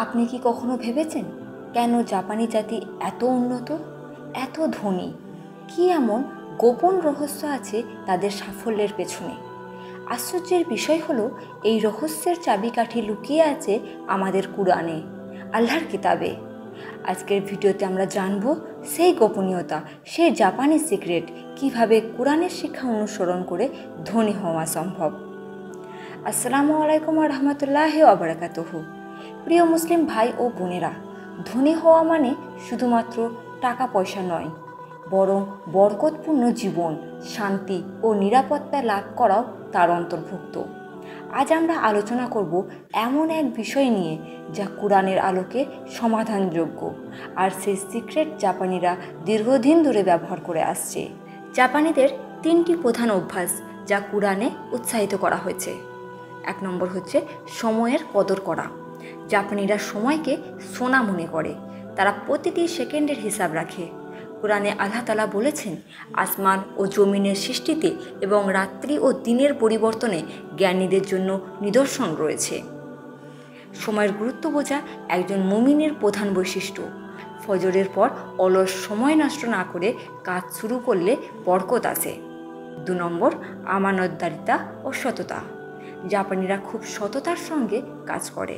আপনি কি কখনো ভেবেছেন কেন জাপানি জাতি এত উন্নত, এত ধনী? কি এমন গোপন রহস্য আছে তাদের সাফল্যের পেছনে? আশ্চর্যের বিষয় হলো এই রহস্যের চাবিকাঠি লুকিয়ে আছে আমাদের কুরআনে, আল্লাহর কিতাবে। আজকের ভিডিওতে আমরা জানব সেই গোপনীয়তা, সেই জাপানি সিক্রেট, কিভাবে কুরআনের শিক্ষা অনুসরণ করে ধনী হওয়া সম্ভব। আসসালামু আলাইকুম রহমতুল্লাহি ওয়া বারাকাতুহু। প্রিয় মুসলিম ভাই ও বোনেরা, ধনী হওয়া মানে শুধুমাত্র টাকা পয়সা নয়, বরং বরকতপূর্ণ জীবন, শান্তি ও নিরাপত্তা লাভ করাও তার অন্তর্ভুক্ত। আজ আমরা আলোচনা করব এমন এক বিষয় নিয়ে যা কুরআনের আলোকে সমাধানযোগ্য, আর সেই সিক্রেট জাপানিরা দীর্ঘদিন ধরে ব্যবহার করে আসছে। জাপানিদের তিনটি প্রধান অভ্যাস যা কুরআনে উৎসাহিত করা হয়েছে। 1 নম্বর হচ্ছে সময়ের কদর করা। জাপানিরা সময়কে সোনা মনে করে, তারা প্রতিটি সেকেন্ডের হিসাব রাখে। কুরআনে আল্লাহ তাআলা বলেছেন, আসমান ও জমিনের সৃষ্টিতে এবং রাত্রি ও দিনের পরিবর্তনে জ্ঞানীদের জন্য নিদর্শন রয়েছে। সময়ের গুরুত্ব বোঝা একজন মুমিনের প্রধান বৈশিষ্ট্য। ফজরের পর অলস সময় নষ্ট না করে কাজ শুরু করলে বরকত আসে। 2 নম্বর আমানতদারিতা ও সততা। জাপানিরা খুব সততার সঙ্গে কাজ করে।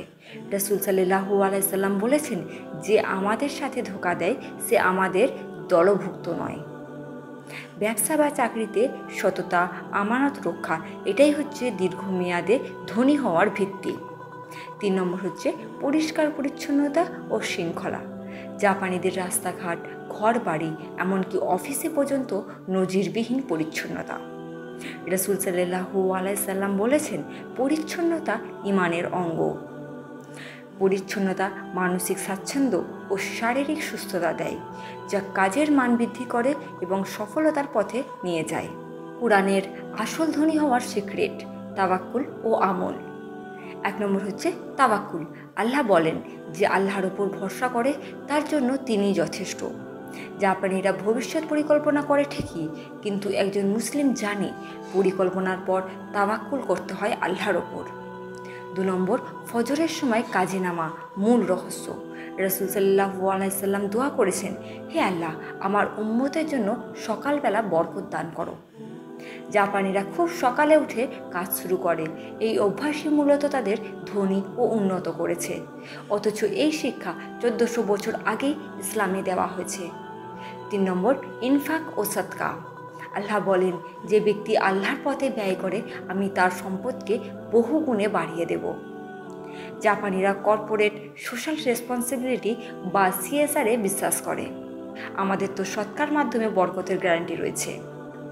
রাসূল সাল্লাল্লাহু আলাইহি সাল্লাম বলেছেন, যে আমাদের সাথে ধোঁকা দেয় সে আমাদের দলভুক্ত নয়। ব্যবসা বা চাকরিতে সততা, আমানত রক্ষা, এটাই হচ্ছে দীর্ঘমেয়াদে ধনী হওয়ার ভিত্তি। 3 নম্বর হচ্ছে পরিষ্কার পরিচ্ছন্নতা ও শৃঙ্খলা। জাপানিদের রাস্তাঘাট, ঘর বাড়ি, এমনকি অফিসে পর্যন্ত নজিরবিহীন পরিচ্ছন্নতা। রাসূল সাল্লাল্লাহু আলাইহি সাল্লাম বলেছেন, পরিচ্ছন্নতা ঈমানের অঙ্গ। পরিচ্ছন্নতা মানসিক স্বাচ্ছন্দ্য ও শারীরিক সুস্থতা দেয়, যা কাজের মান বৃদ্ধি করে এবং সফলতার পথে নিয়ে যায়। কুরআনের আসল ধনী হওয়ার সিক্রেট তাওয়াক্কুল ও আমল। 1 নম্বর হচ্ছে তাওয়াক্কুল। আল্লাহ বলেন, যে আল্লাহর ওপর ভরসা করে তার জন্য তিনি যথেষ্ট। জাপানিরা ভবিষ্যৎ পরিকল্পনা করে ঠিকই, কিন্তু একজন মুসলিম জানে পরিকল্পনার পর তাওয়াক্কুল করতে হয় আল্লাহর ওপর। 2 নম্বর ফজরের সময় কাজে নামা, মূল রহস্য। রাসূল সাল্লাল্লাহু আলাইহি সাল্লাম দোয়া করেছেন, হে আল্লাহ, আমার উম্মতের জন্য সকালবেলা বরকত দান করো। জাপানিরা খুব সকালে উঠে কাজ শুরু করে। এই অভ্যাসই মূলত তাদের ধনী ও উন্নত করেছে। অথচ এই শিক্ষা 1400 বছর আগেই ইসলামে দেওয়া হয়েছে। 3 নম্বর ইনফাক ও সদকা। আল্লাহ বলেন, যে ব্যক্তি আল্লাহর পথে ব্যয় করে আমি তার সম্পদকে বহু গুণে বাড়িয়ে দেব। জাপানিরা কর্পোরেট সোশ্যাল রেসপন্সিবিলিটি বা সিএসআরে বিশ্বাস করে। আমাদের তো সৎকার মাধ্যমে বরকতের গ্যারান্টি রয়েছে।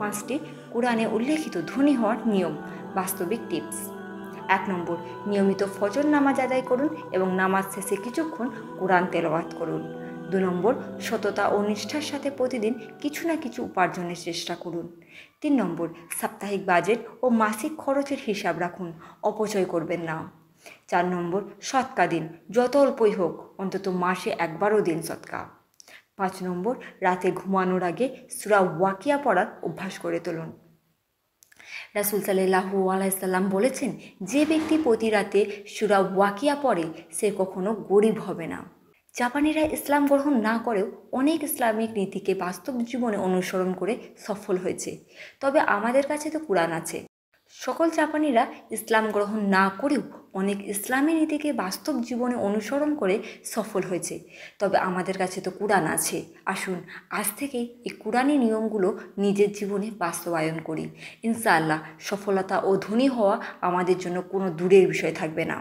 5টি কুরআনে উল্লেখিত ধনী হওয়ার নিয়ম, বাস্তবিক টিপস। 1 নম্বর নিয়মিত ফজর নামাজ আদায় করুন এবং নামাজ শেষে কিছুক্ষণ কুরআন তেলাওয়াত করুন। 2 নম্বর সততা ও নিষ্ঠার সাথে প্রতিদিন কিছু না কিছু উপার্জনের চেষ্টা করুন। 3 নম্বর সাপ্তাহিক বাজেট ও মাসিক খরচের হিসাব রাখুন, অপচয় করবেন না। 4 নম্বর সৎকা দিন, যত অল্পই হোক, অন্তত মাসে একবারও দিন সৎকা। 5 নম্বর রাতে ঘুমানোর আগে সূরা ওয়াকিয়া পড়ার অভ্যাস করে তুলুন। রাসূল সাল্লাল্লাহু আলাইহি সাল্লাম বলেছেন, যে ব্যক্তি প্রতি রাতে সূরা ওয়াকিয়া পড়ে সে কখনো গরিব হবে না। জাপানিরা ইসলাম গ্রহণ না করেও অনেক ইসলামিক নীতিকে বাস্তব জীবনে অনুসরণ করে সফল হয়েছে। তবে আমাদের কাছে তো কুরআন আছে। সকল জাপানিরা ইসলাম গ্রহণ না করেও অনেক ইসলামী নীতিকে বাস্তব জীবনে অনুসরণ করে সফল হয়েছে। তবে আমাদের কাছে তো কুরআন আছে। আসুন আজ থেকেই এই কুরআনি নিয়মগুলো নিজের জীবনে বাস্তবায়ন করি। ইনশাআল্লাহ সফলতা ও ধনী হওয়া আমাদের জন্য কোনো দূরের বিষয় থাকবে না।